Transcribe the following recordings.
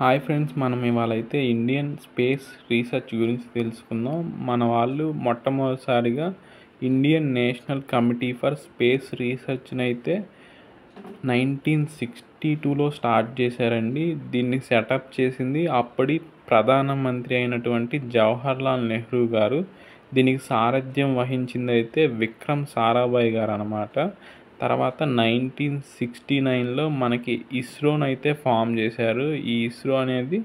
Hi friends, మనం ఇవాళైతే Indian space research గురించి తెలుసుకుందాం. మన వాళ్ళు మొట్టమొదటిసారిగా Indian national committee for space రీసెర్చ్ని అయితే 1962లో స్టార్ట్ చేశారండి. దీన్ని సెటప్ చేసింది అప్పటి ప్రధానమంత్రి అయినటువంటి జవహర్లాల్ నెహ్రూ గారు. దీనికి సారథ్యం వహించింది అయితే విక్రమ్ సారాభాయ్ గారు అన్నమాట. తర్వాత 1969లో మనకి ఇస్రోని అయితే ఫామ్ చేశారు. ఈ ఇస్రో అనేది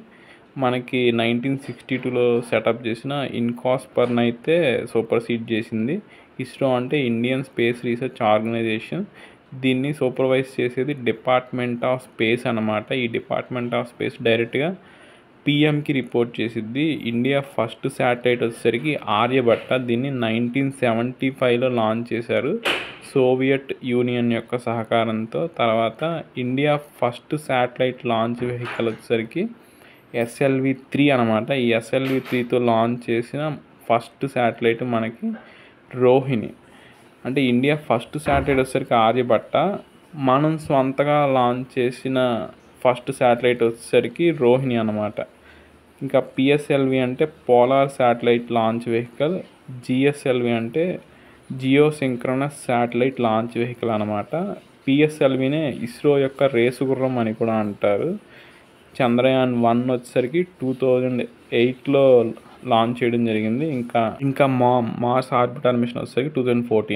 మనకి 1962లో సెటప్ చేసిన ఇన్కాస్పర్ని అయితే సూపర్సీడ్ చేసింది. ఇస్రో అంటే ఇండియన్ స్పేస్ రీసెర్చ్ ఆర్గనైజేషన్. దీన్ని సూపర్వైజ్ చేసేది డిపార్ట్మెంట్ ఆఫ్ స్పేస్ అన్నమాట. ఈ డిపార్ట్మెంట్ ఆఫ్ స్పేస్ డైరెక్ట్గా పిఎంకి రిపోర్ట్ చేసిద్ది. ఇండియా ఫస్ట్ శాటిలైట్ వచ్చేసరికి ఆర్యభట్ట. దీన్ని 1975లో లాంచ్ చేశారు సోవియట్ యూనియన్ యొక్క సహకారంతో. తర్వాత India first satellite launch vehicle వచ్చేసరికి SLV-3 అనమాట. ఈ SLV-3తో లాంచ్ చేసిన ఫస్ట్ శాటిలైట్ మనకి రోహిణి. అంటే ఇండియా ఫస్ట్ శాటిలైట్ వచ్చేసరికి ఆర్యభట్ట, మనం స్వంతగా లాంచ్ చేసిన ఫస్ట్ శాటిలైట్ వచ్చేసరికి రోహిణి అనమాట. ఇంకా PSLV అంటే polar satellite launch vehicle, GSLV అంటే geosynchronous satellite launch vehicle అనమాట. PSLVనే ఇస్రో యొక్క రేసు గుర్రం అని కూడా అంటారు. చంద్రయాన్-1 వచ్చేసరికి 2008లో లాంచ్ చేయడం జరిగింది. ఇంకా మార్స్ ఆర్బిటార్ మిషన్ వచ్చేసరికి 2014.